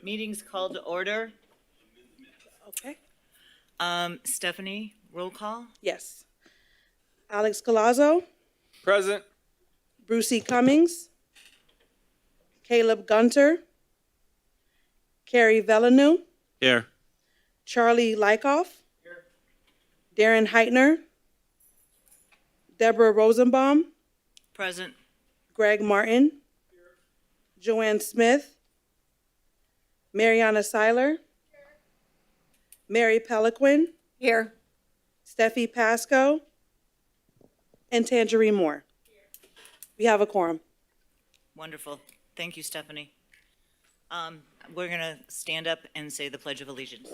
Meeting's called to order. Okay. Stephanie, roll call. Yes. Alex Galazzo, Present. Brucey Cummings, Caleb Gunter, Carrie Villeneuve, Here. Charlie Lykoff, Darren Heitner, Deborah Rosenbaum, Present. Greg Martin, Joanne Smith, Mariana Seiler, Mary Peliquin, Here. Steffi Pasco, and Tangerine Moore. We have a quorum. Wonderful. Thank you, Stephanie. We're going to stand up and say the Pledge of Allegiance.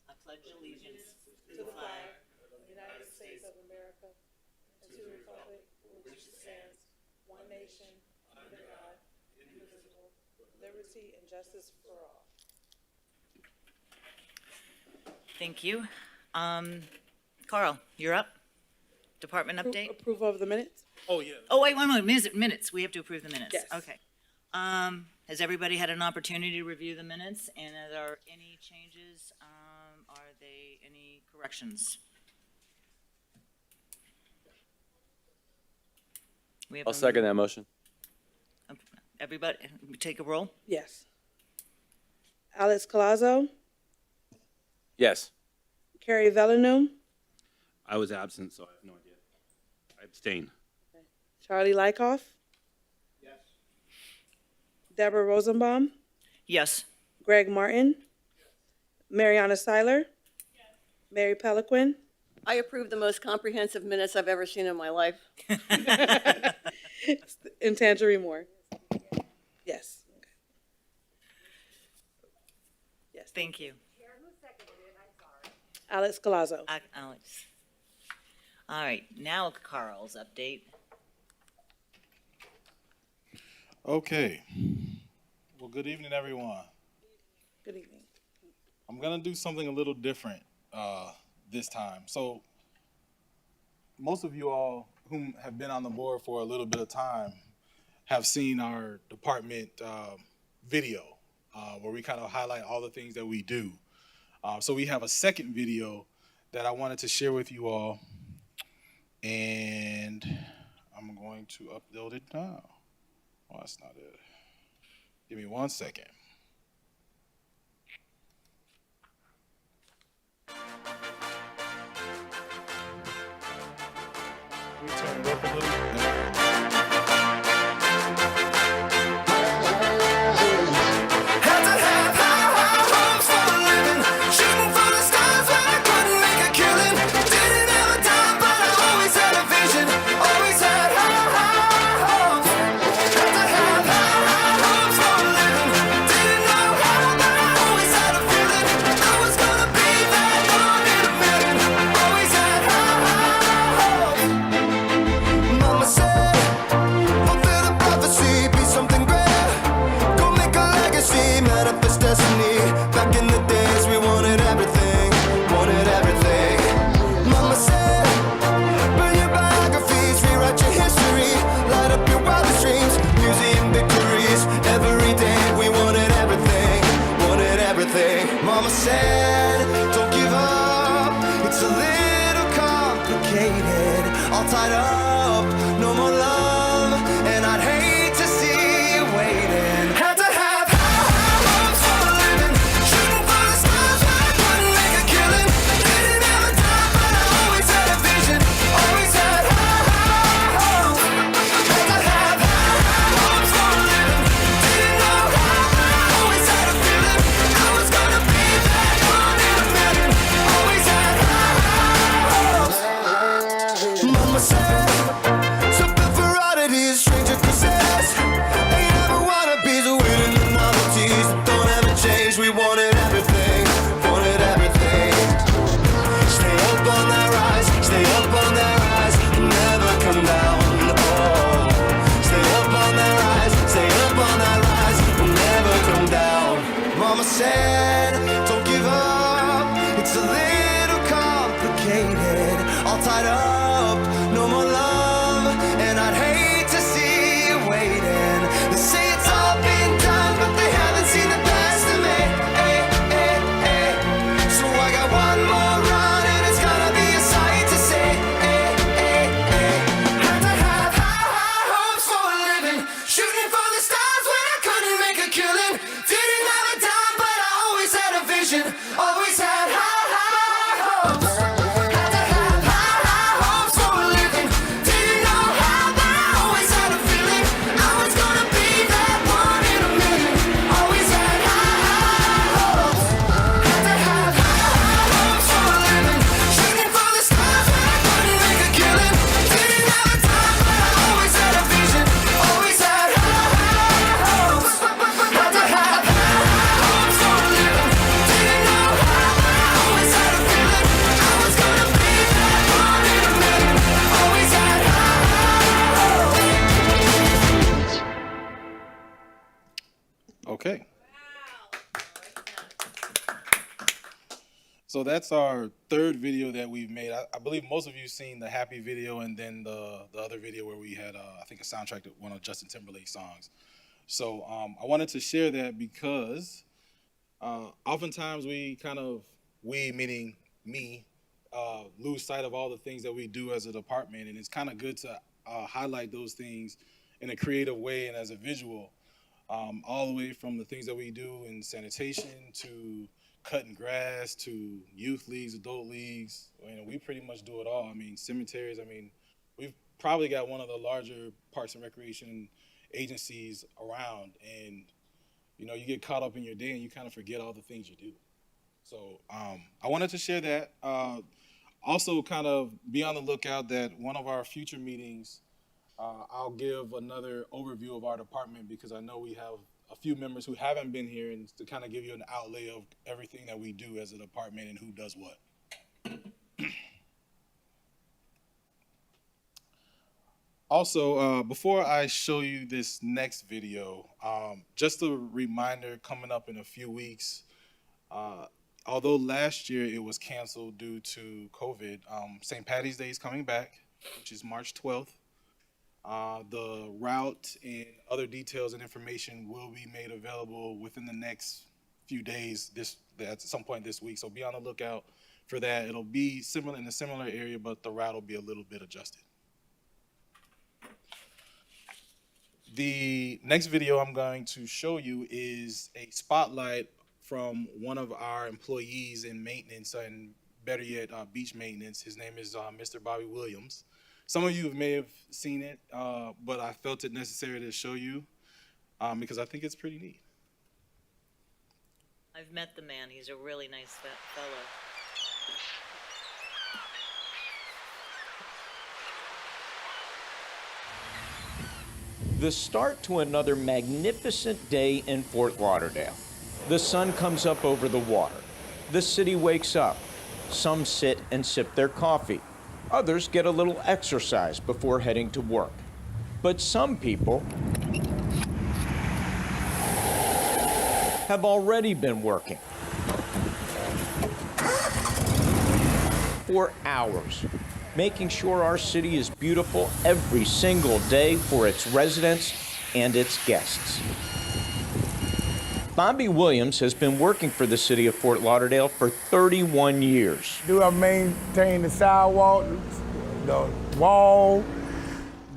I pledge allegiance to the flag of the United States of America and to the republic for which it stands, one nation, under God, indivisible, with liberty and justice for all. Thank you. Carl, you're up. Department update. Approval of the minutes? Oh, yeah. Oh, wait, one more. Minutes. We have to approve the minutes. Yes. Okay. Has everybody had an opportunity to review the minutes? And are there any changes? Are they any corrections? We have I'll second that motion. Everybody, take a roll. Yes. Alex Galazzo, Yes. Carrie Villeneuve, I was absent, so I have no idea. I abstain. Charlie Lykoff. Yes. Deborah Rosenbaum, Yes. Greg Martin, Mariana Seiler, Mary Peliquin, I approve the most comprehensive minutes I've ever seen in my life. and Tangerine Moore. Yes. Okay. Yes. Thank you. Alex Galazzo. Alex. All right, now Carl's update. Okay. Well, good evening, everyone. Good evening. I'm going to do something a little different this time. So most of you all who have been on the board for a little bit of time have seen our department video where we kind of highlight all the things that we do. So we have a second video that I wanted to share with you all, and I'm going to upload it now. Oh, that's not it. Give me 1 second. We turn it up a little. Mama said, don't give up, it's a little complicated, all tied up, no more love, and I'd hate to see you waiting. Had to have high hopes for a living, shooting for the stars when I couldn't make a killing. Didn't have a time, but I always had a vision, always had high hopes. Had to have high hopes for a living, didn't know how, but I always had a feeling I was gonna be that one in a million. Always had high hopes. Mama said, something for oddities, stranger kisses. Ain't ever wannabes, winning the novelties that don't ever change. We wanted everything, wanted everything. Stay up on that rise, stay up on that rise, and never come down. Oh, stay up on that rise, stay up on that rise, and never come down. Mama said, don't give up, it's a little complicated, all tied up, no more love, and I'd hate to see you waiting. They say it's one more run and it's gonna be a sight to see. Had to have high hopes for a living, shooting for the stars when I couldn't make a killing. Didn't have a dime, but I always had a vision, always had high hopes. Had to have high hopes for a living, didn't know how, but I always had a feeling I was gonna be that one in a million. Always had high hopes. Had to have high hopes for a living, shooting for the stars when I couldn't make a killing. Didn't have a time, but I always had a vision, always had high hopes. Had to have high hopes for a living, didn't know how, but I always had a feeling I was gonna be that one in a million. Always had high hopes. Okay. So that's our third video that we've made. I believe most of you seen the happy video and then the other video where we had, I think, a soundtrack to one of Justin Timberlake's songs. So I wanted to share that because oftentimes we meaning me, lose sight of all the things that we do as a department, and it's kind of good to highlight those things in a creative way and as a visual, all the way from the things that we do in sanitation to cutting grass to youth leagues, adult leagues. We pretty much do it all. I mean, cemeteries. I mean, we've probably got one of the larger parks and recreation agencies around, and you get caught up in your day and you kind of forget all the things you do. So I wanted to share that. Also, kind of be on the lookout that one of our future meetings, I'll give another overview of our department, because I know we have a few members who haven't been here, and to kind of give you an outlay of everything that we do as a department and who does what. Also, before I show you this next video, just a reminder, coming up in a few weeks, although last year it was canceled due to COVID, St. Patty's Day is coming back, which is March 12th. The route and other details and information will be made available within the next few days, at some point this week. So be on the lookout for that. It'll be similar in a similar area, but the route will be a little bit adjusted. The next video I'm going to show you is a spotlight from one of our employees in maintenance, and better yet, beach maintenance. His name is Mr. Bobby Williams. Some of you may have seen it, but I felt it necessary to show you because I think it's pretty neat. I've met the man. He's a really nice fellow. The start to another magnificent day in Fort Lauderdale. The sun comes up over the water. The city wakes up. Some sit and sip their coffee. Others get a little exercise before heading to work. But some people have already been working for hours, making sure our city is beautiful every single day for its residents and its guests. Bobby Williams has been working for the city of Fort Lauderdale for 31 years. Do I maintain the sidewalk, the wall,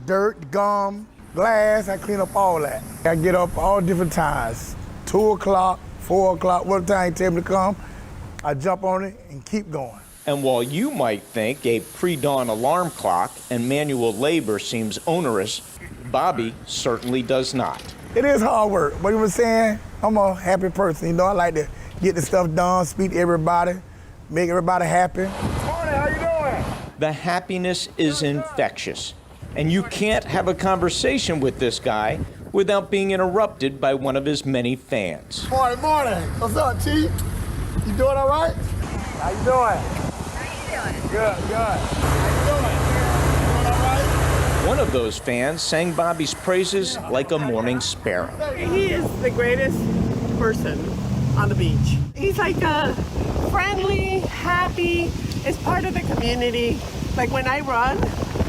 dirt, gum, glass? I clean up all that. I get up all different times, 2 o'clock, 4 o'clock, what time you tell me to come, I jump on it and keep going. And while you might think a pre-dawn alarm clock and manual labor seems onerous, Bobby certainly does not. It is hard work, but you know what I'm saying? I'm a happy person, I like to get the stuff done, speak to everybody, make everybody happy. Morning, how you doing? The happiness is infectious, and you can't have a conversation with this guy without being interrupted by one of his many fans. Morning. What's up, Chief? You doing all right? How you doing? Good. How you doing? Doing all right? One of those fans sang Bobby's praises like a morning sparrow. He is the greatest person on the beach. He's like friendly, happy, is part of the community. Like when I run,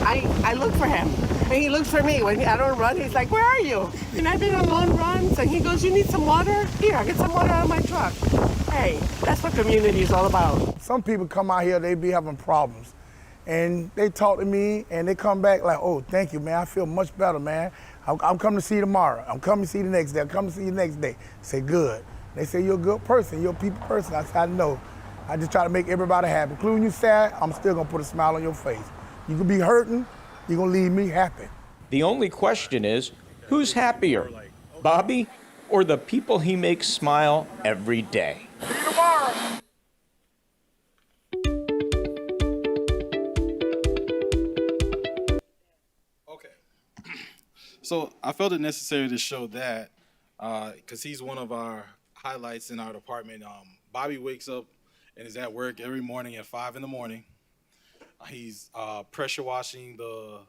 I look for him. And he looks for me. When I don't run, he's like, where are you? And I've been on long runs, and he goes, you need some water? Here, I'll get some water out of my truck. Hey, that's what community is all about. Some people come out here, they be having problems. And they talk to me and they come back like, oh, thank you, man. I feel much better, man. I'm coming to see you tomorrow. I'm coming to see you the next day. I'm coming to see you the next day. I say, good. They say, you're a good person. You're a people person. I say, I know. I just try to make everybody happy. Including you sad, I'm still going to put a smile on your face. You could be hurting, you're going to leave me happy. The only question is, who's happier, Bobby or the people he makes smile every day? See you tomorrow. Okay. So I felt it necessary to show that because he's one of our highlights in our department. Bobby wakes up and is at work every morning at 5 in the morning. He's pressure washing the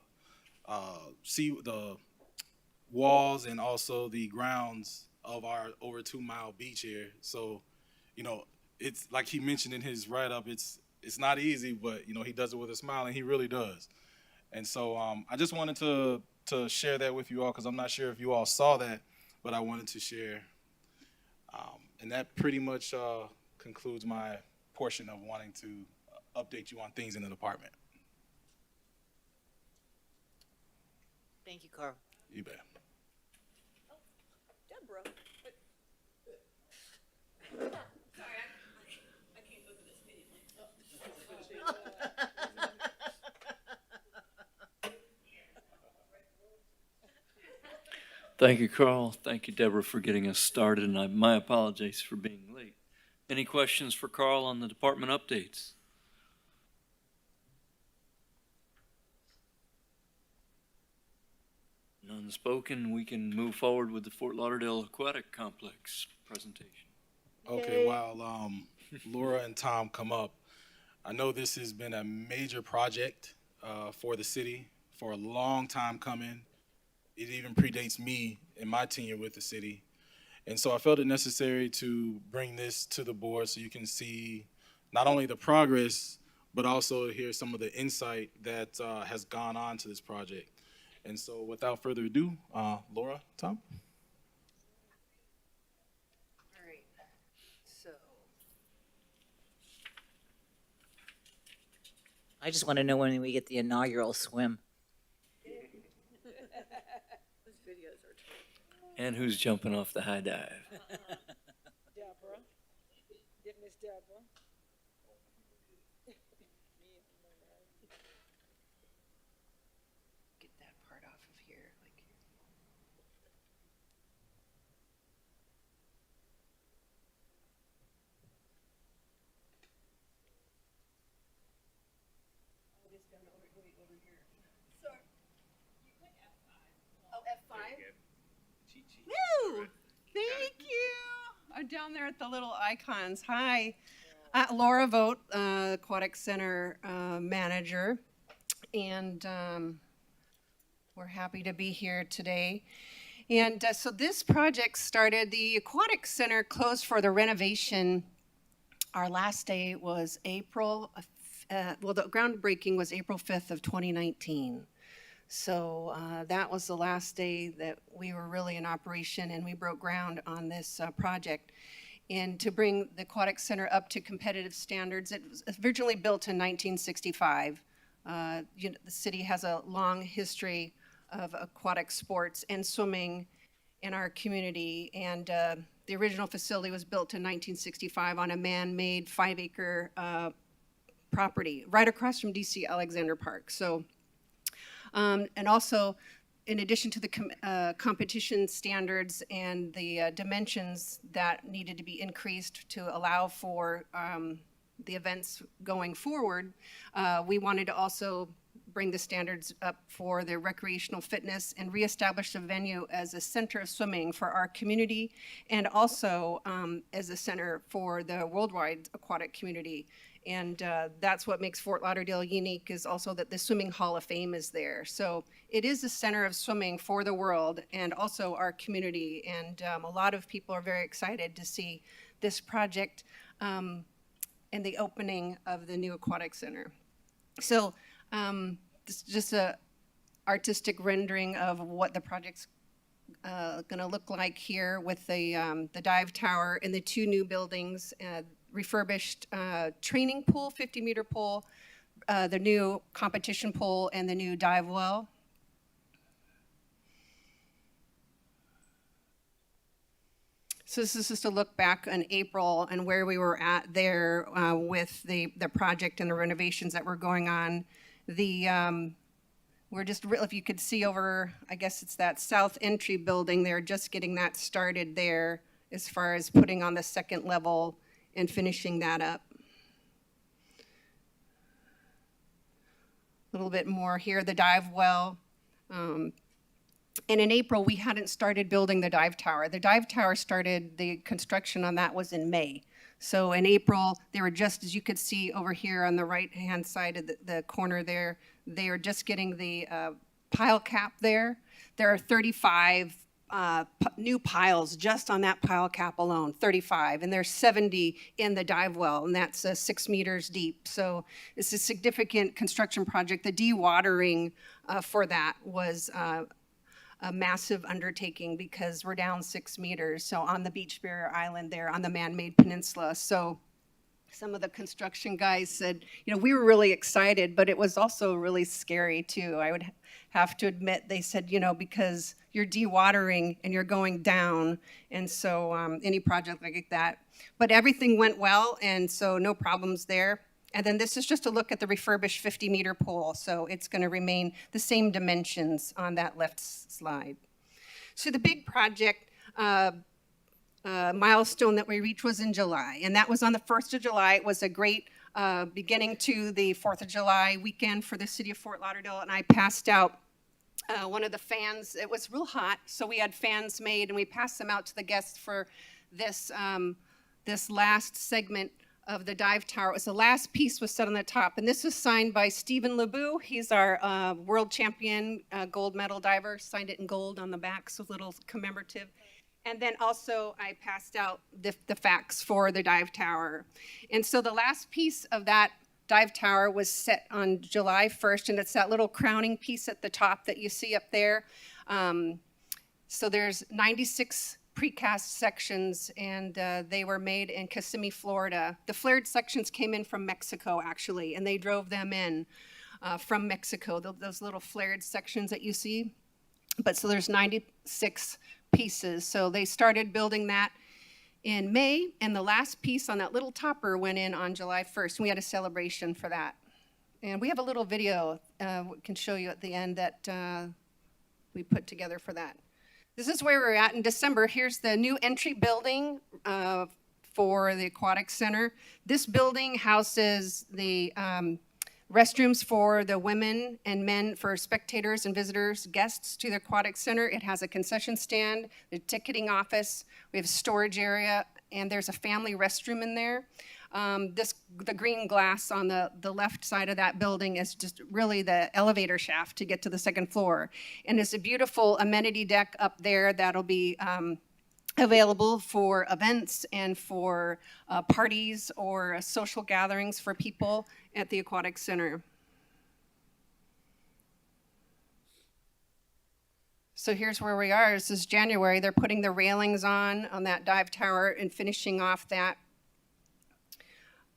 walls and also the grounds of our over 2 mile beach here. So, you know, it's like he mentioned in his write-up, it's not easy, but you know, he does it with a smile, and he really does. And so I just wanted to share that with you all, because I'm not sure if you all saw that, but I wanted to share. And that pretty much concludes my portion of wanting to update you on things in the department. Thank you, Carl. You bet. Deborah. Thank you, Carl. Thank you, Deborah, for getting us started, and my apologies for being late. Any questions for Carl on the department updates? None spoken. We can move forward with the Fort Lauderdale Aquatic Complex presentation. Okay, while Laura and Tom come up, I know this has been a major project for the city for a long time coming. It even predates me in my tenure with the city. And so I felt it necessary to bring this to the board so you can see not only the progress, but also hear some of the insight that has gone on to this project. And so without further ado, Laura, Tom? All right. So, I just want to know when we get the inaugural swim. those videos are true. And who's jumping off the high dive? Deborah. Get Miss Deborah. Get that part off of here. Like, oh, F5? Woo! Thank you. I'm down there at the little icons. Hi. Laura Vogt, Aquatic Center manager. And we're happy to be here today. And so this project started, the Aquatic Center closed for the renovation. Our last day was the groundbreaking was April 5th of 2019. So that was the last day that we were really in operation, and we broke ground on this project. And to bring the Aquatic Center up to competitive standards, it was originally built in 1965. The city has a long history of aquatic sports and swimming in our community. And the original facility was built in 1965 on a man-made 5-acre property right across from DC Alexander Park. So, and also, in addition to the competition standards and the dimensions that needed to be increased to allow for the events going forward, we wanted to also bring the standards up for the recreational fitness and reestablish the venue as a center of swimming for our community, and also as a center for the worldwide aquatic community. And that's what makes Fort Lauderdale unique, is also that the Swimming Hall of Fame is there. So it is a center of swimming for the world and also our community. And a lot of people are very excited to see this project and the opening of the new Aquatic Center. So this is just a artistic rendering of what the project's going to look like here with the dive tower and the two new buildings, refurbished training pool, 50-meter pool, the new competition pool, and the new dive well. So this is just a look back in April and where we were at there with the project and the renovations that were going on. We're just, if you could see over, I guess it's that south entry building, they're just getting that started there as far as putting on the second level and finishing that up. A little bit more here, the dive well. And in April, we hadn't started building the dive tower. The dive tower started, the construction on that was in May. So in April, they were just, as you could see over here on the right-hand side of the corner there, they are just getting the pile cap there. There are 35 new piles just on that pile cap alone, 35, and there's 70 in the dive well, and that's 6 meters deep. So it's a significant construction project. The dewatering for that was a massive undertaking because we're down 6 meters. So on the beach barrier island there on the man-made peninsula. So some of the construction guys said, you know, we were really excited, but it was also really scary too. I would have to admit, they said, you know, because you're dewatering and you're going down. And so any project like that, but everything went well. And so no problems there. And then this is just a look at the refurbished 50-meter pool. So it's going to remain the same dimensions on that left slide. So the big project milestone that we reached was in July. And that was on the 1st of July. It was a great beginning to the 4th of July weekend for the city of Fort Lauderdale. And I passed out one of the fans. It was real hot, so we had fans made, and we passed them out to the guests for this, this last segment of the dive tower. It was the last piece was set on the top, and this was signed by Stephen LeBoux. He's our world champion gold medal diver, signed it in gold on the back, so a little commemorative. And then also I passed out the facts for the dive tower. And so the last piece of that dive tower was set on July 1st, and it's that little crowning piece at the top that you see up there. So there's 96 precast sections, and they were made in Kissimmee, Florida. The flared sections came in from Mexico, actually, and they drove them in from Mexico, those little flared sections that you see. But so there's 96 pieces. So they started building that in May, and the last piece on that little topper went in on July 1st. We had a celebration for that. And we have a little video we can show you at the end that we put together for that. This is where we're at in December. Here's the new entry building for the Aquatic Center. This building houses the restrooms for the women and men, for spectators and visitors, guests to the Aquatic Center. It has a concession stand, the ticketing office, we have a storage area, and there's a family restroom in there. The green glass on the left side of that building is just really the elevator shaft to get to the second floor. And it's a beautiful amenity deck up there that'll be available for events and for parties or social gatherings for people at the Aquatic Center. So here's where we are. This is January. They're putting the railings on that dive tower and finishing off that.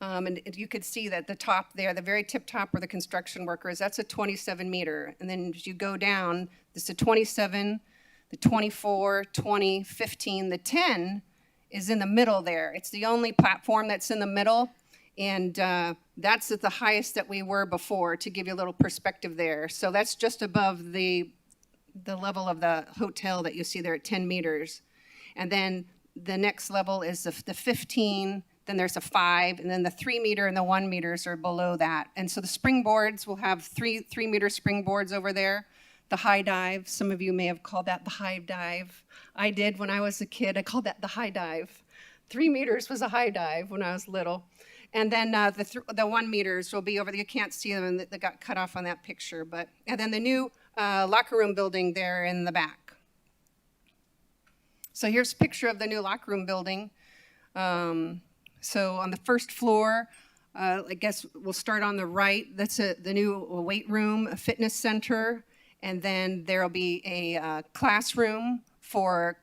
And you could see that the top there, the very tip top where the construction worker is, that's a 27 meter. And then as you go down, this is a 27, the 24, 20, 15, the 10 is in the middle there. It's the only platform that's in the middle. And that's at the highest that we were before, to give you a little perspective there. So that's just above the level of the hotel that you see there at 10 meters. And then the next level is the 15, then there's a 5, and then the 3 meter and the 1 meters are below that. And so the springboards will have 3 meter springboards over there. The high dive, some of you may have called that the high dive. I did when I was a kid. I called that the high dive. 3 meters was a high dive when I was little. And then the 1 meters will be over there. You can't see them, and they got cut off on that picture. And then the new locker room building there in the back. So here's a picture of the new locker room building. So on the first floor, I guess we'll start on the right. That's the new weight room, a fitness center. And then there'll be a classroom for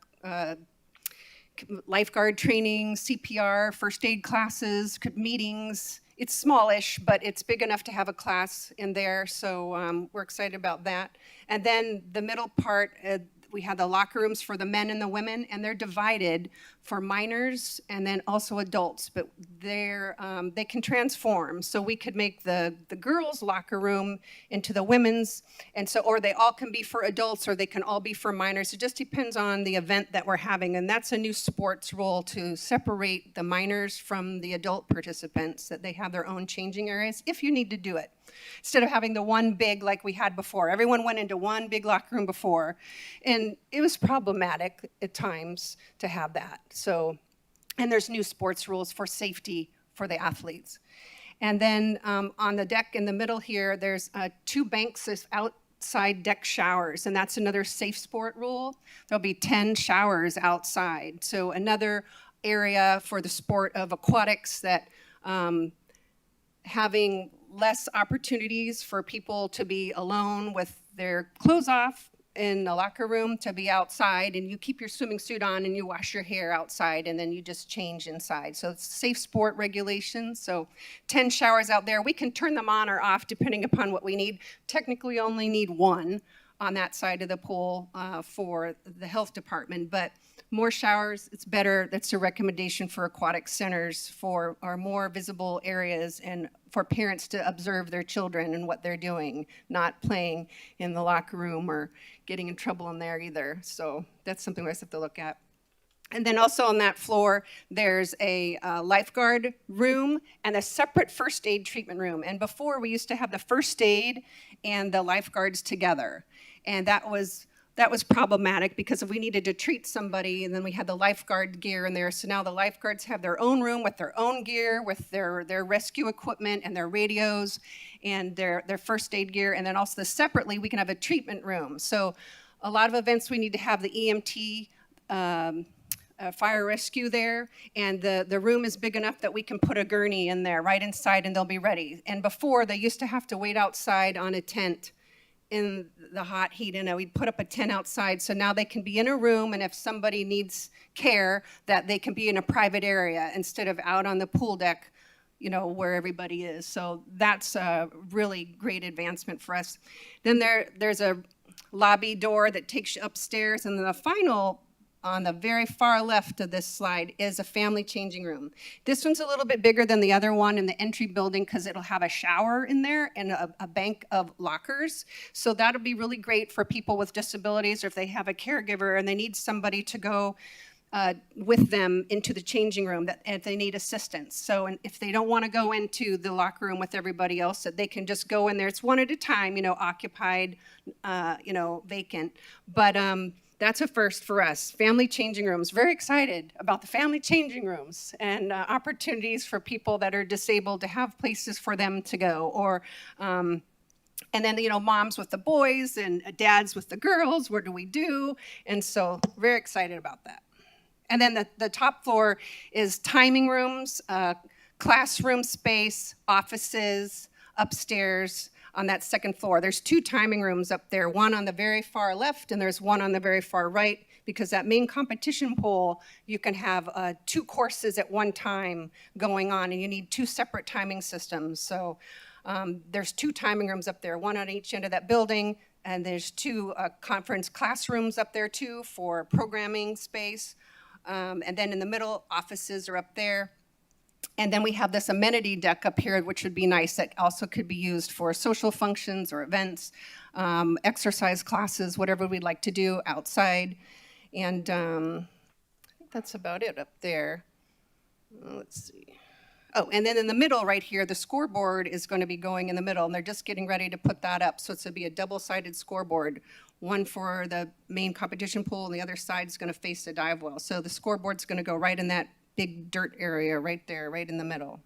lifeguard training, CPR, first aid classes, meetings. It's smallish, but it's big enough to have a class in there, so we're excited about that. And then the middle part, we have the locker rooms for the men and the women, and they're divided for minors and then also adults, but they can transform. So we could make the girls' locker room into the women's, and so, or they all can be for adults, or they can all be for minors. It just depends on the event that we're having, and that's a new sports rule to separate the minors from the adult participants, that they have their own changing areas if you need to do it. Instead of having the one big like we had before. Everyone went into one big locker room before, and it was problematic at times to have that. So, and there's new sports rules for safety for the athletes. And then on the deck in the middle here, there's 2 banks of outside deck showers, and that's another safe sport rule. There'll be 10 showers outside. So another area for the sport of aquatics, that having less opportunities for people to be alone with their clothes off in the locker room, to be outside, and you keep your swimming suit on and you wash your hair outside and then you just change inside. So it's safe sport regulations. So 10 showers out there. We can turn them on or off depending upon what we need. Technically only need 1 on that side of the pool for the health department, but more showers, it's better. That's a recommendation for aquatic centers, for our more visible areas, and for parents to observe their children and what they're doing, not playing in the locker room or getting in trouble in there either. So that's something we have to look at. And then also on that floor, there's a lifeguard room and a separate first aid treatment room. And before, we used to have the first aid and the lifeguards together. And that was problematic, because if we needed to treat somebody, and then we had the lifeguard gear in there. So now the lifeguards have their own room with their own gear, with their rescue equipment and their radios and their first aid gear. And then also separately, we can have a treatment room. So a lot of events, we need to have the EMT fire rescue there, and the room is big enough that we can put a gurney in there right inside and they'll be ready. And before, they used to have to wait outside on a tent in the hot heat, and we'd put up a tent outside, so now they can be in a room, and if somebody needs care, that they can be in a private area instead of out on the pool deck, where everybody is. So that's a really great advancement for us. Then there's a lobby door that takes you upstairs, and then the final, on the very far left of this slide, is a family changing room. This one's a little bit bigger than the other one in the entry building, because it'll have a shower in there and a bank of lockers. So that'll be really great for people with disabilities, or if they have a caregiver and they need somebody to go with them into the changing room, that if they need assistance. So, and if they don't want to go into the locker room with everybody else, that they can just go in there. It's one at a time, occupied, vacant. But that's a first for us. Family changing rooms. Very excited about the family changing rooms and opportunities for people that are disabled to have places for them to go. Or, and then, moms with the boys and dads with the girls. What do we do? And so very excited about that. And then the top floor is timing rooms, classroom space, offices, upstairs. On that second floor, there's 2 timing rooms up there, one on the very far left and there's one on the very far right, because that main competition pool, you can have 2 courses at one time going on, and you need 2 separate timing systems. So there's 2 timing rooms up there, one on each end of that building, and there's 2 conference classrooms up there too for programming space. And then in the middle, offices are up there. And then we have this amenity deck up here, which would be nice, that also could be used for social functions or events, exercise classes, whatever we'd like to do outside. And I think that's about it up there. Let's see. Oh, and then in the middle right here, the scoreboard is going to be going in the middle, and they're just getting ready to put that up. So it's going to be a double-sided scoreboard, one for the main competition pool, and the other side is going to face the dive well. So the scoreboard's going to go right in that big dirt area right there, right in the middle.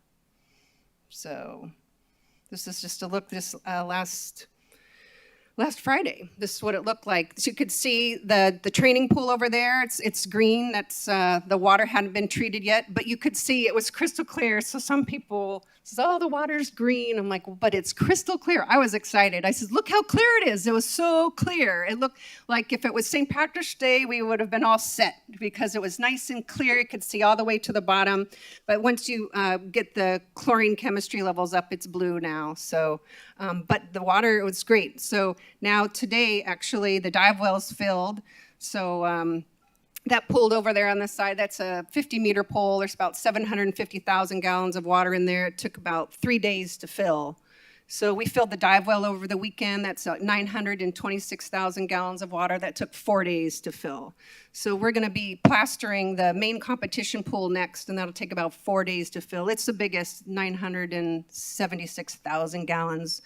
So this is just a look this last last Friday. This is what it looked like. So you could see the training pool over there. It's green. That's the water hadn't been treated yet, but you could see it was crystal clear. So some people says, "Oh, the water's green." I'm like, well, "But it's crystal clear." I was excited. I said, "Look how clear it is." It was so clear. It looked like if it was St. Patrick's Day, we would have been all set because it was nice and clear. You could see all the way to the bottom. But once you get the chlorine chemistry levels up, it's blue now. So, but the water, it was great. So now today, actually, the dive well's filled. So that pooled over there on the side, that's a 50-meter pool. There's about 750,000 gallons of water in there. It took about 3 days to fill. So we filled the dive well over the weekend. That's 926,000 gallons of water. That took 4 days to fill. So we're going to be plastering the main competition pool next, and that'll take about 4 days to fill. It's the biggest, 976,000 gallons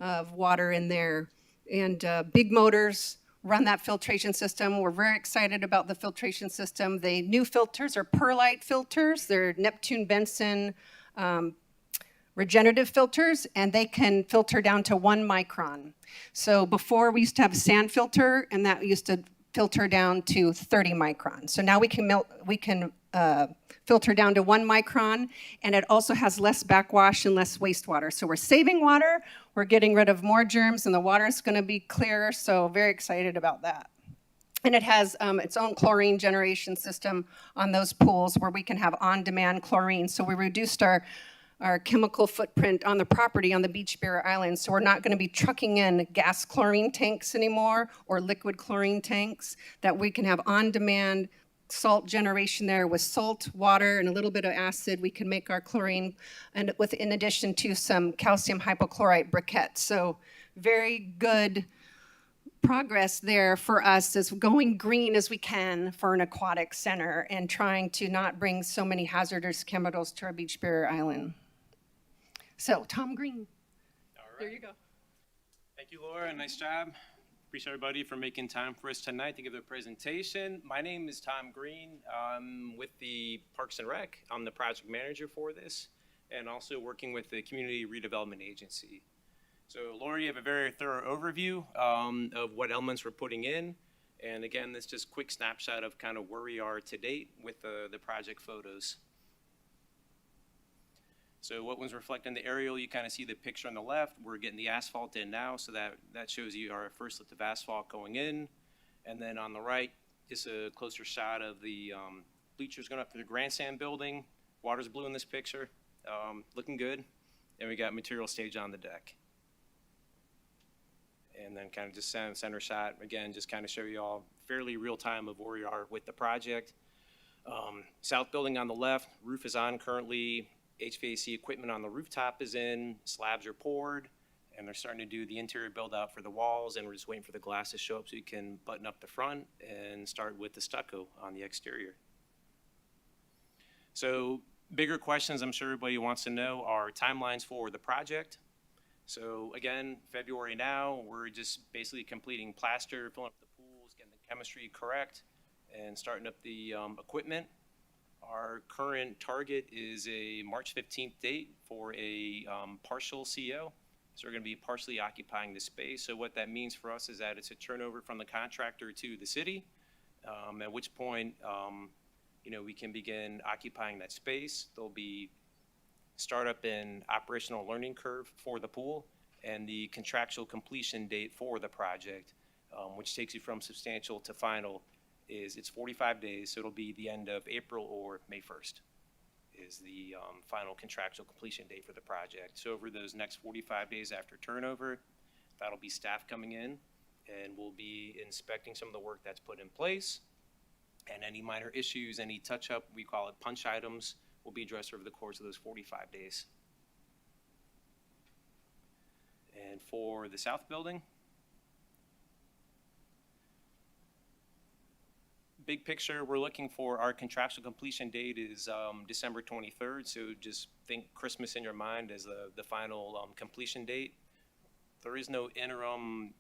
of water in there. And big motors run that filtration system. We're very excited about the filtration system. The new filters are perlite filters. They're Neptune Benson regenerative filters, and they can filter down to 1 micron. So before we used to have a sand filter, and that used to filter down to 30 microns. So now we can filter down to 1 micron, and it also has less backwash and less wastewater. So we're saving water, we're getting rid of more germs, and the water is going to be clearer. So very excited about that. And it has its own chlorine generation system on those pools where we can have on-demand chlorine. So we reduced our chemical footprint on the property on the Beach Bear Islands. So we're not going to be trucking in gas chlorine tanks anymore or liquid chlorine tanks, that we can have on-demand salt generation there with salt, water, and a little bit of acid. We can make our chlorine, and in addition to some calcium hypochlorite briquettes. So very good progress there for us, as going green as we can for an aquatic center and trying to not bring so many hazardous chemicals to our Beach Bear Island. So, Tom Green. All right. There you go. Thank you, Laura. Nice job. Appreciate everybody for making time for us tonight to give a presentation. My name is Tom Green. I'm with the Parks and Rec. I'm the project manager for this, and also working with the Community Redevelopment Agency. So, Laura, you have a very thorough overview of what elements we're putting in. And again, this just quick snapshot of kind of where we are to date with the project photos. So what was reflected in the aerial, you kind of see the picture on the left. We're getting the asphalt in now, so that shows you our first lift of asphalt going in. And then on the right, just a closer shot of the bleachers going up to the grandstand building. Water's blue in this picture, looking good. And we got material stage on the deck. And then kind of just center shot, again, just kind of show you all fairly real time of where we are with the project. South building on the left, roof is on currently. HVAC equipment on the rooftop is in, slabs are poured, and they're starting to do the interior build out for the walls, and we're just waiting for the glass to show up so you can button up the front and start with the stucco on the exterior. So bigger questions I'm sure everybody wants to know are timelines for the project. So again, February now, we're just basically completing plaster, filling up the pools, getting the chemistry correct, and starting up the equipment. Our current target is a March 15th date for a partial CO. So we're going to be partially occupying the space. So what that means for us is that it's a turnover from the contractor to the city, at which point, we can begin occupying that space. There'll be startup and operational learning curve for the pool, and the contractual completion date for the project, which takes you from substantial to final, it's 45 days, so it'll be the end of April or May 1st is the final contractual completion date for the project. So over those next 45 days after turnover, that'll be staff coming in, and we'll be inspecting some of the work that's put in place, and any minor issues, any touch-up, we call it punch items, will be addressed over the course of those 45 days. And for the south building, big picture, we're looking for our contractual completion date is December 23rd, so just think Christmas in your mind as the final completion date. There is no interim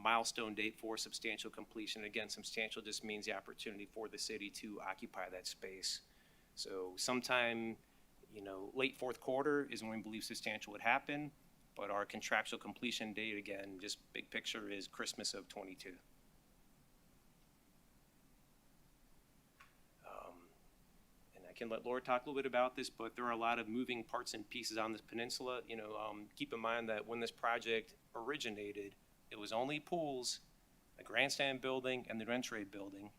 milestone date for substantial completion. Again, substantial just means the opportunity for the city to occupy that space. So sometime, late fourth quarter is when we believe substantial would happen. but our contractual completion date, again, just big picture, is Christmas of '22. And I can let Laura talk a little bit about this, but there are a lot of moving parts and pieces on this peninsula. Keep in mind that when this project originated, it was only pools, a grandstand building, and the entry building.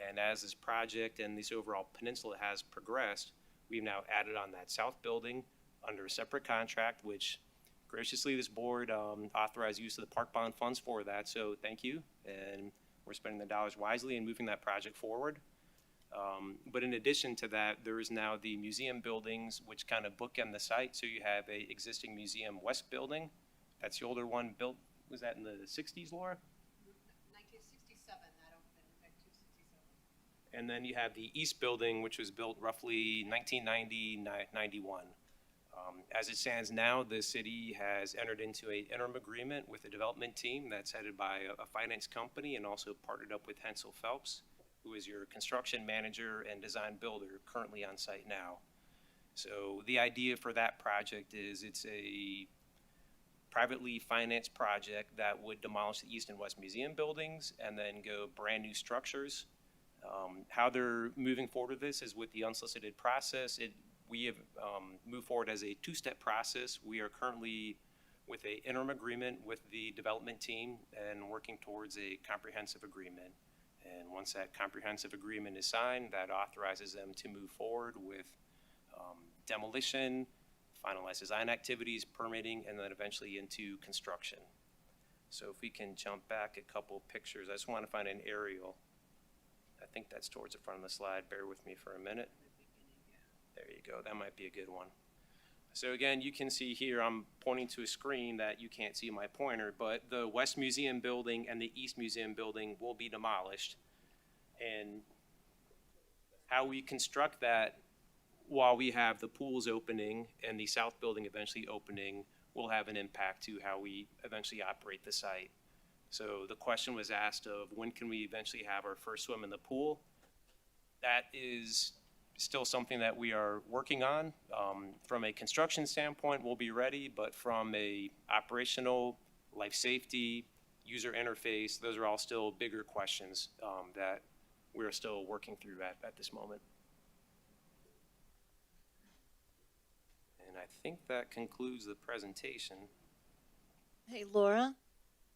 And as this project and this overall peninsula has progressed, we've now added on that south building under a separate contract, which graciously this board authorized use of the park bond funds for that. So thank you. And we're spending the dollars wisely and moving that project forward. But in addition to that, there is now the museum buildings, which kind of bookend the site. So you have a existing museum west building. That's the older one built, was that in the 60s, Laura? 1967, that opened, 1967. And then you have the east building, which was built roughly 1990-91. As it stands now, the city has entered into an interim agreement with a development team that's headed by a finance company and also partnered up with Hensel Phelps, who is your construction manager and design builder currently on site now. So the idea for that project is it's a privately financed project that would demolish the east and west museum buildings and then go brand new structures. How they're moving forward with this is with the unsolicited process. We have moved forward as a two-step process. We are currently with an interim agreement with the development team and working towards a comprehensive agreement. And once that comprehensive agreement is signed, that authorizes them to move forward with demolition, finalize design activities, permitting, and then eventually into construction. So if we can jump back a couple pictures, I just want to find an aerial. I think that's towards the front of the slide. Bear with me for a minute. There you go. That might be a good one. So again, you can see here, I'm pointing to a screen that you can't see my pointer, but the West Museum building and the East Museum building will be demolished. And how we construct that while we have the pools opening and the South building eventually opening will have an impact to how we eventually operate the site. So the question was asked of when can we eventually have our first swim in the pool? That is still something that we are working on. From a construction standpoint, we'll be ready, but from a operational, life safety, user interface, those are all still bigger questions that we're still working through at this moment. And I think that concludes the presentation. Hey, Laura,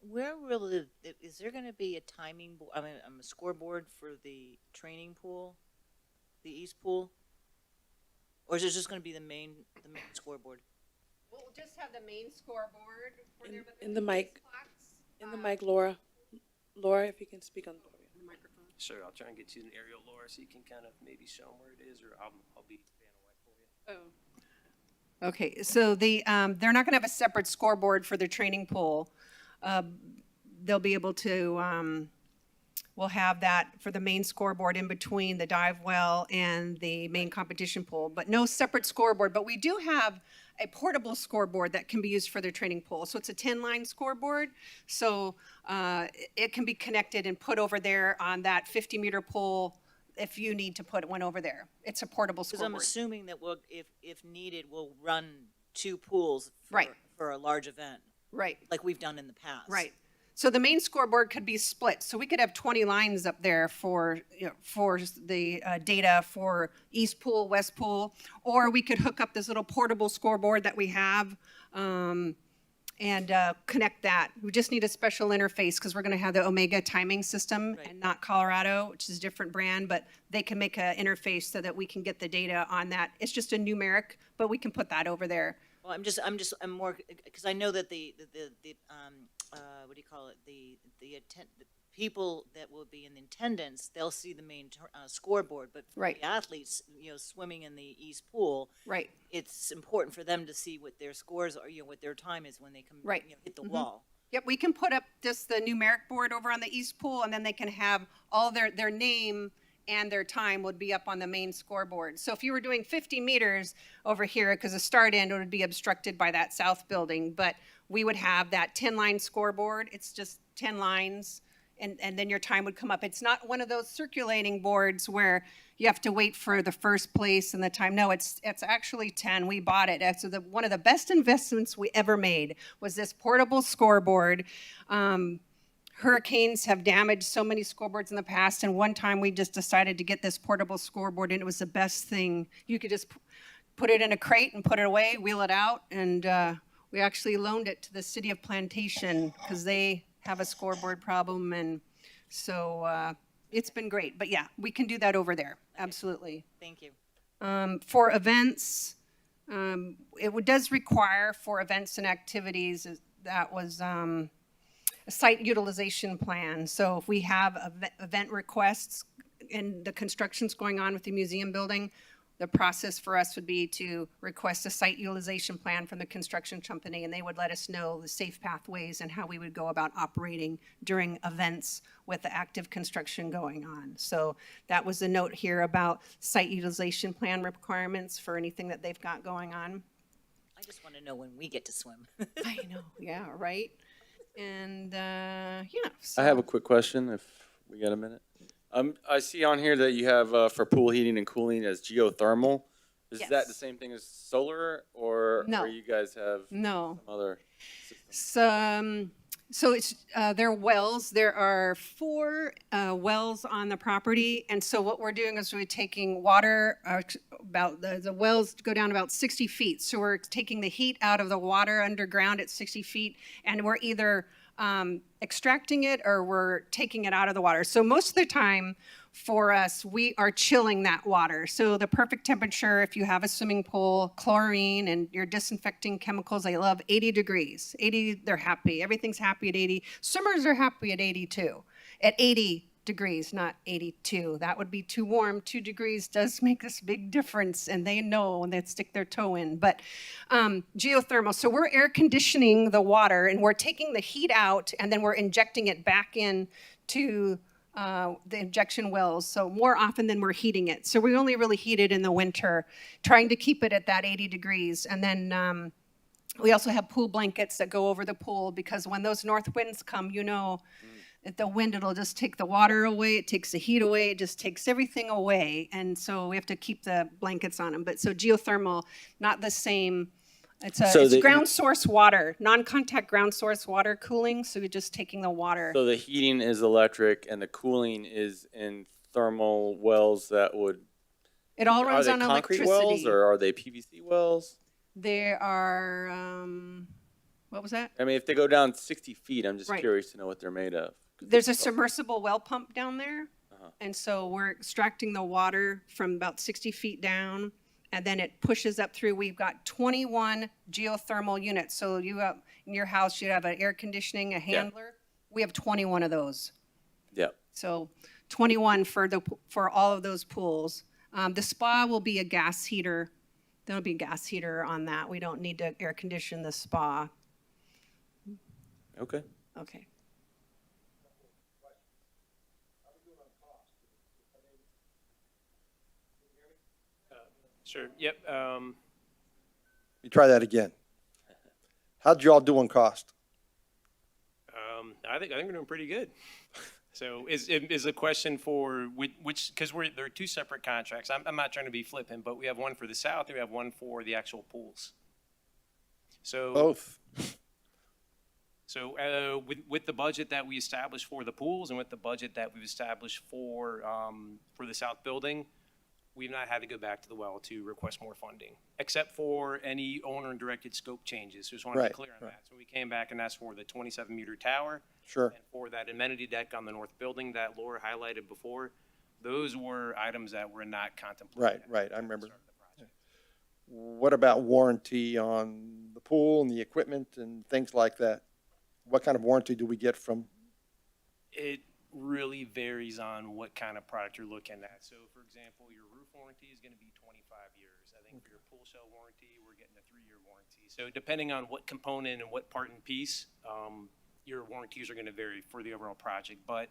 where will is there going to be a timing, a scoreboard for the training pool? The east pool? Or is it just going to be the main scoreboard? We'll just have the main scoreboard for there, but In the mic, clocks, Laura. Laura, if you can speak on the microphone. Sure, I'll try and get you an aerial, Laura, so you can kind of maybe show them where it is, or I'll be fan away for you. Oh. Okay, so they're not going to have a separate scoreboard for their training pool. They'll be able to, we'll have that for the main scoreboard in between the dive well and the main competition pool, but no separate scoreboard. But we do have a portable scoreboard that can be used for their training pool. So it's a 10-line scoreboard. So it can be connected and put over there on that 50-meter pool if you need to put one over there. It's a portable Because scoreboard. I'm assuming that if needed, we'll run two pools Right. for a large event, Right. like we've done in the past. Right. So the main scoreboard could be split. So we could have 20 lines up there for, for the data for East Pool, West Pool, or we could hook up this little portable scoreboard that we have and connect that. We just need a special interface because we're going to have the Omega timing system and not Colorado, which is a different brand, but they can make an interface so that we can get the data on that. It's just a numeric, but we can put that over there. Well, I'm more, because I know that the what do you call it? The people that will be in attendance, they'll see the main scoreboard, but for Right. the athletes, swimming in the East Pool, Right. it's important for them to see what their scores are, what their time is when they come, Right. Hit the wall. Yep, we can put up just the numeric board over on the East Pool, and then they can have all their name and their time would be up on the main scoreboard. So if you were doing 50 meters over here, because the start end would be obstructed by that south building, but we would have that 10-line scoreboard. It's just 10 lines, and then your time would come up. It's not one of those circulating boards where you have to wait for the first place and the time. No, it's actually 10. We bought it. It's one of the best investments we ever made was this portable scoreboard. Hurricanes have damaged so many scoreboards in the past, and one time we just decided to get this portable scoreboard, and it was the best thing. You could just put it in a crate and put it away, wheel it out, and we actually loaned it to the city of Plantation because they have a scoreboard problem, and so it's been great. But yeah, we can do that over there, absolutely. Thank you. For events, does require for events and activities, that was a site utilization plan. So if we have event requests and the construction's going on with the museum building, the process for us would be to request a site utilization plan from the construction company, and they would let us know the safe pathways and how we would go about operating during events with the active construction going on. So that was a note here about site utilization plan requirements for anything that they've got going on. I just want to know when we get to swim. I know, yeah, right? And yeah. I have a quick question if we got a minute. I see on here that you have for pool heating and cooling as geothermal. Is Yes. that the same thing as solar, or No. or you guys have No. some other system? So it's they're wells. There are 4 wells on the property, and so what we're doing is we're taking water about the wells go down about 60 feet. So we're taking the heat out of the water underground at 60 feet, and we're either extracting it or we're taking it out of the water. So most of the time for us, we are chilling that water. So the perfect temperature, if you have a swimming pool, chlorine and your disinfecting chemicals, they love 80 degrees. 80, they're happy. Everything's happy at 80. Swimmers are happy at 82. At 80 degrees, not 82. That would be too warm. 2 degrees does make this big difference, and they know when they stick their toe in. But geothermal, so we're air conditioning the water, and we're taking the heat out, and then we're injecting it back in to the injection wells. So more often than we're heating it. So we only really heat it in the winter, trying to keep it at that 80 degrees. And then we also have pool blankets that go over the pool, because when those north winds come, at the wind, it'll just take the water away, it takes the heat away, it just takes everything away. And so we have to keep the blankets on them. But so geothermal, not the same. It's ground source water, non-contact ground source water cooling. So you're just taking the water. So the heating is electric and the cooling is in thermal wells that would. It all runs on concrete electricity. wells or are they PVC wells? There are, what was that? I mean, if they go down 60 feet, I'm just Right. curious to know what they're made of. There's a submersible well pump down there. And so we're extracting the water from about 60 feet down, and then it pushes up through. We've got 21 geothermal units. So you have, in your house, you have an air conditioning, a handler. We have 21 of those. Yeah. So 21 for all of those pools. The spa will be a gas heater. There'll be a gas heater on that. We don't need to air condition the spa. Okay. Okay. Sure, yep. You try that again. How'd you all do on cost? I think we're doing pretty good. So is a question for which, because there are 2 separate contracts. I'm not trying to be flippant, but we have one for the south and we have one for the actual pools. So Both. So with the budget that we established for the pools and with the budget that we've established for the south building, we've not had to go back to the well to request more funding, except for any owner-directed scope changes. So just want to be clear on that. So we came back and asked for the 27-meter tower. Sure. And for that amenity deck on the north building that Laura highlighted before. Those were items that were not contemplated. Right, I remember. What about warranty on the pool and the equipment and things like that? What kind of warranty do we get from? It really varies on what kind of product you're looking at. So, for example, your roof warranty is going to be 25 years. I think for your pool shell warranty, we're getting a 3-year warranty. So, depending on what component and what part and piece, your warranties are going to vary for the overall project. But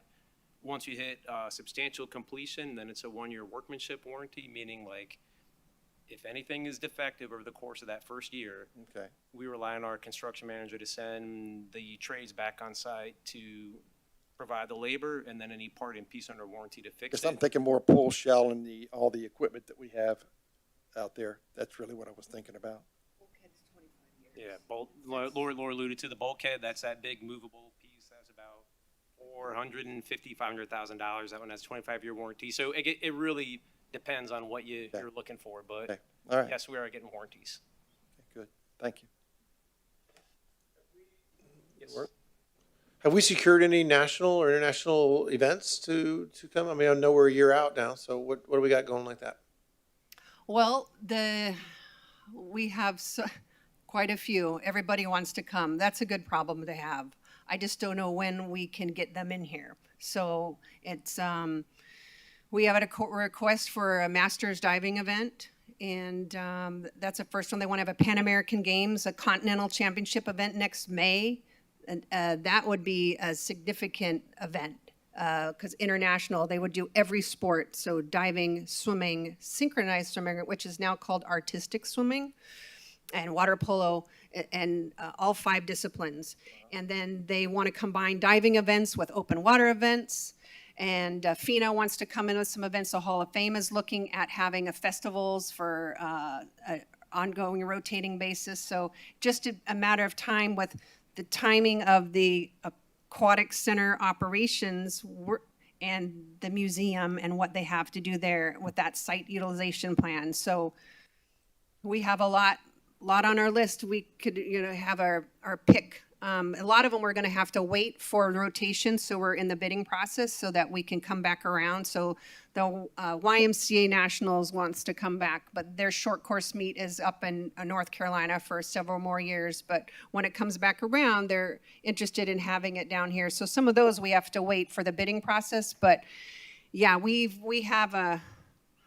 once you hit substantial completion, then it's a 1-year workmanship warranty, meaning like if anything is defective over the course of that first year, Okay. we rely on our construction manager to send the trades back on site to provide the labor, and then any part and piece under warranty to fix Guess I'm it. thinking more pool shell and all the equipment that we have out there. That's really what I was thinking about. Yeah, Laura alluded to the bulkhead. That's that big movable piece. That's about $500,000. That one has 25-year warranty. So it really depends on what you're looking for. But Okay. All right. yes, we are getting warranties. Good. Thank you. Yes. Have we secured any national or international events to come? I mean, I know we're a year out now, so what do we got going like that? Well, we have quite a few. Everybody wants to come. That's a good problem to have. I just don't know when we can get them in here. So it's, we have a request for a Masters diving event, and that's the first one. They want to have a Pan American Games, a Continental Championship event next May. And that would be a significant event because international, they would do every sport. So diving, swimming, synchronized swimming, which is now called artistic swimming, and water polo, and all 5 disciplines. And then they want to combine diving events with open water events. And FINA wants to come in with some events. The Hall of Fame is looking at having a festivals for an ongoing rotating basis. So just a matter of time with the timing of the aquatic center operations and the museum and what they have to do there with that site utilization plan. So we have a lot on our list. We could, have our pick. A lot of them we're going to have to wait for rotation, so we're in the bidding process so that we can come back around. So the YMCA Nationals wants to come back, but their short course meet is up in North Carolina for several more years. But when it comes back around, they're interested in having it down here. So some of those we have to wait for the bidding process. But yeah, we have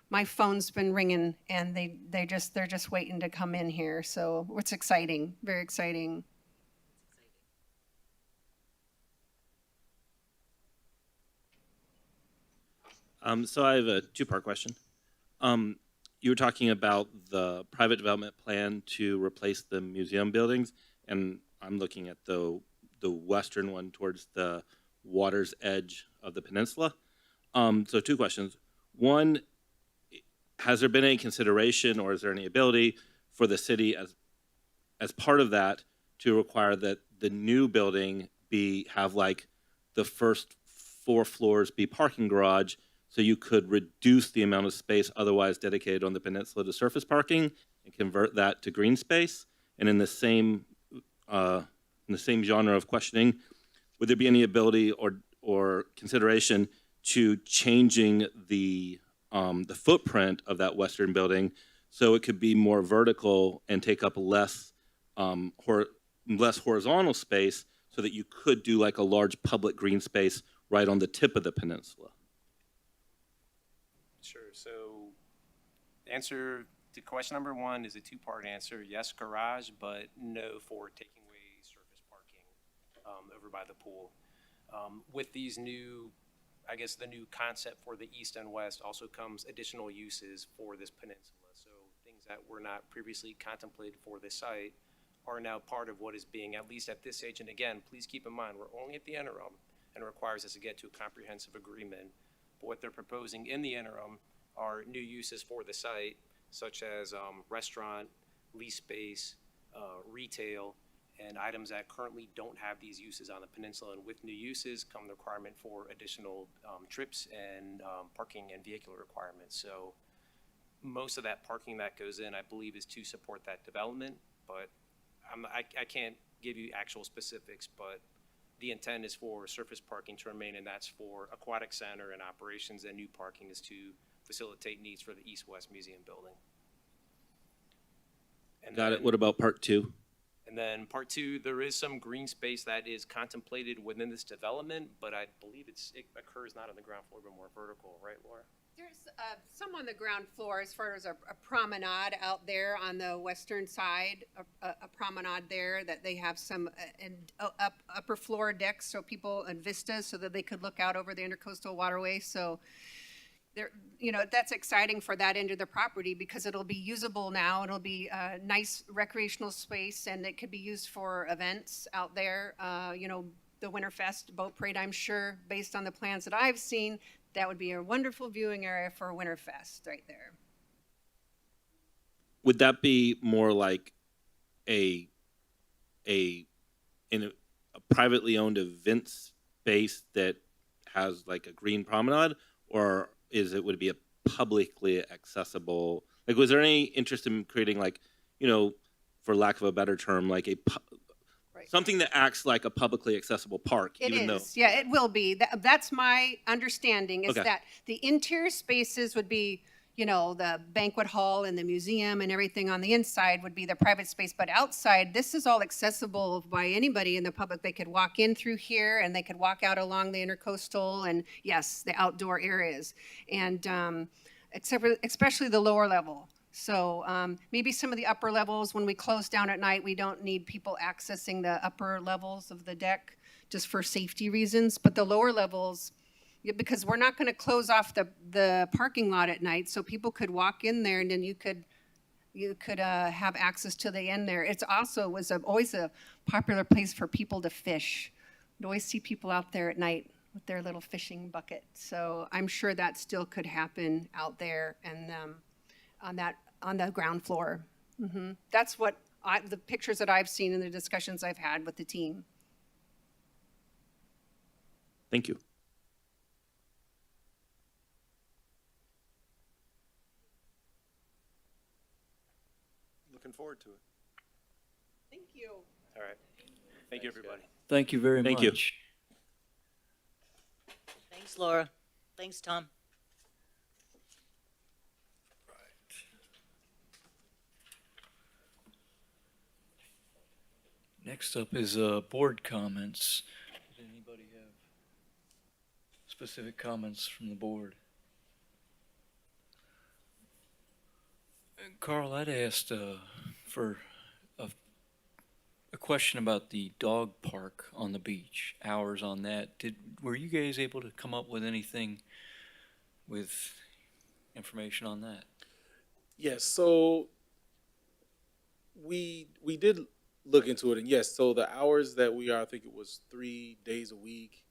my phone's been ringing, and they're just waiting to come in here. So it's exciting, very exciting. So I have a 2-part question. You were talking about the private development plan to replace the museum buildings, and I'm looking at the western one towards the water's edge of the peninsula. So 2 questions. One, has there been any consideration, or is there any ability for the city as part of that to require that the new building have like the first 4 floors be parking garage, so you could reduce the amount of space otherwise dedicated on the peninsula to surface parking and convert that to green space? And in the same genre of questioning, would there be any ability or consideration to changing the footprint of that western building so it could be more vertical and take up less horizontal space, so that you could do like a large public green space right on the tip of the peninsula? Sure. So answer to question number 1 is a 2-part answer. Yes, garage, but no for taking away surface parking over by the pool. With these new, I guess the new concept for the east and west also comes additional uses for this peninsula. So things that were not previously contemplated for this site are now part of what is being, at least at this stage. And again, please keep in mind, we're only at the interim, and it requires us to get to a comprehensive agreement. But what they're proposing in the interim are new uses for the site, such as restaurant, lease space, retail, and items that currently don't have these uses on the peninsula. And with new uses come the requirement for additional trips and parking and vehicular requirements. So most of that parking that goes in, I believe, is to support that development. But I can't give you actual specifics, but the intent is for surface parking to remain, and that's for aquatic center and operations, and new parking is to facilitate needs for the East-West Museum building. And Got it. What about part 2? And then part 2, there is some green space that is contemplated within this development, but I believe it occurs not on the ground floor, but more vertical, right, Laura? There's some on the ground floor as far as a promenade out there on the western side, a promenade there that they have some upper floor decks so people and vistas so that they could look out over the intercoastal waterway. So there, that's exciting for that end of the property because it'll be usable now. It'll be a nice recreational space, and it could be used for events out there. the Winterfest boat parade, I'm sure, based on the plans that I've seen, that would be a wonderful viewing area for Winterfest right there. Would that be more like a in a privately owned event space that has like a green promenade, or would it be a publicly accessible? Like, was there any interest in creating, like, you know, for lack of a better term, like something that acts like a publicly accessible park? It even is, though yeah, it will be. That's my understanding, is Okay. that the interior spaces would be, you know, the banquet hall and the museum and everything on the inside would be the private space, but outside, this is all accessible by anybody in the public. They could walk in through here and they could walk out along the intercoastal and, yes, the outdoor areas. And especially the lower level. So maybe some of the upper levels, when we close down at night, we don't need people accessing the upper levels of the deck just for safety reasons. But the lower levels, because we're not going to close off the parking lot at night, so people could walk in there and then you could have access to the end there. It's also always a popular place for people to fish. You'd always see people out there at night with their little fishing bucket. So I'm sure that still could happen out there and on the ground floor. That's what the pictures that I've seen and the discussions I've had with the team. Thank you. Looking forward to it. Thank you. All right. Thank you, everybody. Thank you very Thank much. you. Thanks, Laura. Thanks, Tom. Next up is board comments. Does anybody have specific comments from the board? Carl, I'd asked for a question about the dog park on the beach, hours on that. Were you guys able to come up with anything with information on that? Yes, so we did look into it, and yes, so the hours that we are, I think it was 3 days a week.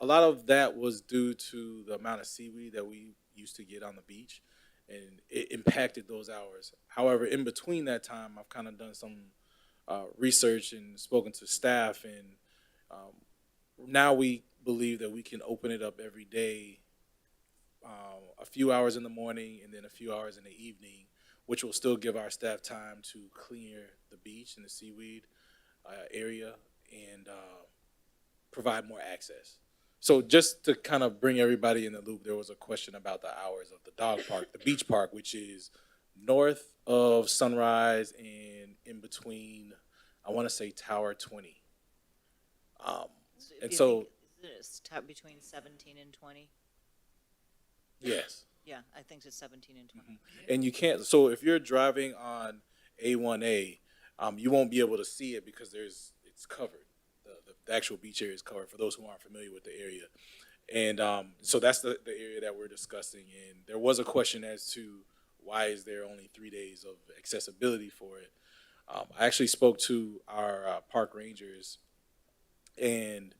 A lot of that was due to the amount of seaweed that we used to get on the beach, and it impacted those hours. However, in between that time, I've kind of done some research and spoken to staff, and now we believe that we can open it up every day, a few hours in the morning and then a few hours in the evening, which will still give our staff time to clear the beach and the seaweed area and provide more access. So just to kind of bring everybody in the loop, there was a question about the hours of the dog park, the beach park, which is north of Sunrise and in between, I want to say Tower 20. And so, It's between 17 and 20. yes. Yeah, I think it's 17 and 20. And you can't, so if you're driving on A1A, you won't be able to see it because it's covered. The actual beach area is covered for those who aren't familiar with the area. And so that's the area that we're discussing. And there was a question as to why is there only 3 days of accessibility for it. I actually spoke to our park rangers, and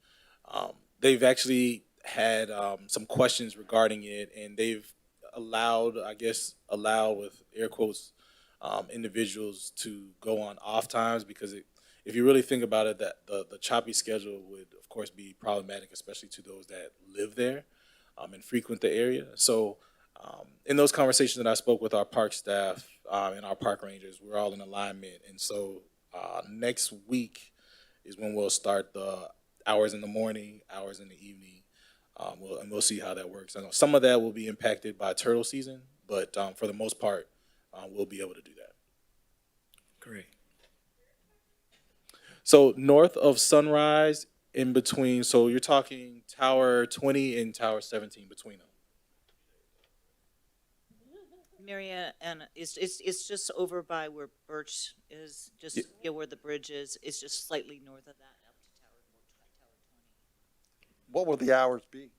they've actually had some questions regarding it, and they've allowed with air quotes, individuals to go on off times because if you really think about it, that the choppy schedule would, of course, be problematic, especially to those that live there and frequent the area. So in those conversations that I spoke with our park staff and our park rangers, we're all in alignment. And so next week is when we'll start the hours in the morning, hours in the evening, and we'll see how that works. I know some of that will be impacted by turtle season, but for the most part, we'll be able to do that. Great. So north of Sunrise, in between, so you're talking Tower 20 and Tower 17 between them. Maria, and it's just over by where Birch is, just where the bridge is. It's just slightly north of that, up to Tower 20. What will the hours be?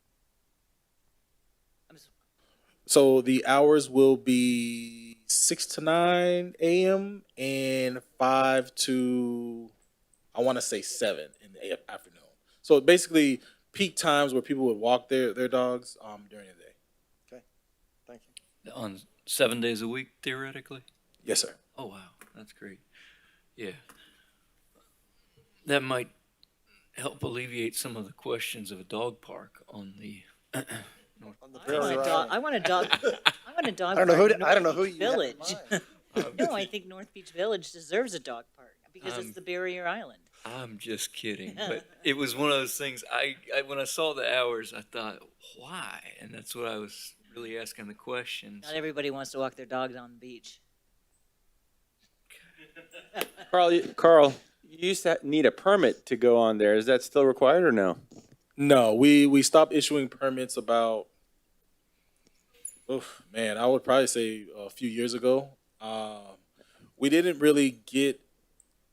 So the hours will be 6 to 9 a.m. and 5 to I want to say 7 in the afternoon. So basically, peak times where people would walk their dogs during the day. Okay, thank you. On 7 days a week, theoretically? Yes, sir. Oh, wow, that's great. Yeah. That might help alleviate some of the questions of a dog park on the, On the I want a dog, I want a dog, I want a dog I don't know park who, in I don't know North who Beach you have in Village. mind. No, I think North Beach Village deserves a dog park because it's the barrier island. I'm just kidding, but it was one of those things, I when I saw the hours, I thought, why? And that's what I was really asking the questions. Not everybody wants to walk their dogs on the beach. Carl, you used to need a permit to go on there. Is that still required or no? No, we stopped issuing permits about, I would probably say a few years ago. We didn't really get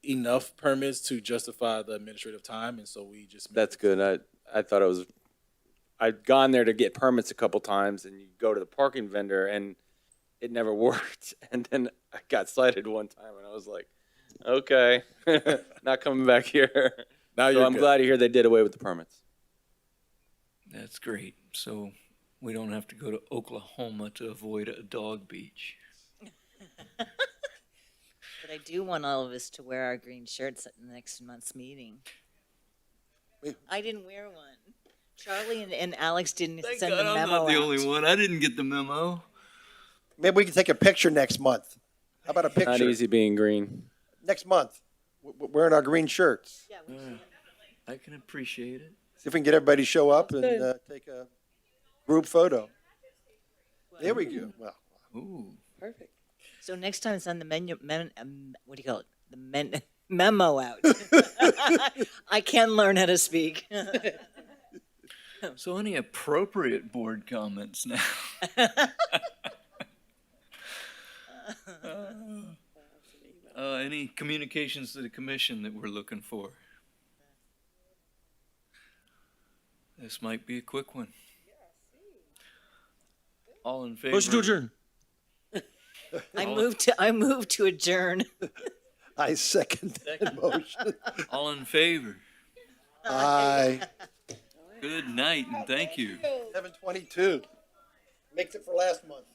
enough permits to justify the administrative time, and so we just. That's good. I thought it was, I'd gone there to get permits a couple times, and you go to the parking vendor, and it never worked. And then I got cited one time, and I was like, okay, not coming back here. Now So you're I'm good. glad to hear they did away with the permits. That's great. So we don't have to go to Oklahoma to avoid a dog beach. But I do want all of us to wear our green shirts at next month's meeting. I didn't wear one. Charlie and Alex didn't Thank send God the I'm memo not the out. only one. I didn't get the memo. Maybe we can take a picture next month. How about a picture? Not easy being green. Next month, wearing our green shirts. Yeah, I can appreciate it. See if we can get everybody to show up and good. take a group photo. There we go. Well, Ooh. Perfect. So next time send the what do you call it? The memo out. I can learn how to speak. So any appropriate board comments now? Any communications to the commission that we're looking for? This might be a quick one. All in favor? Motion to adjourn. I moved to adjourn. I second that motion. All in favor? Aye. Good night and thank you. 7:22. Makes it for last month.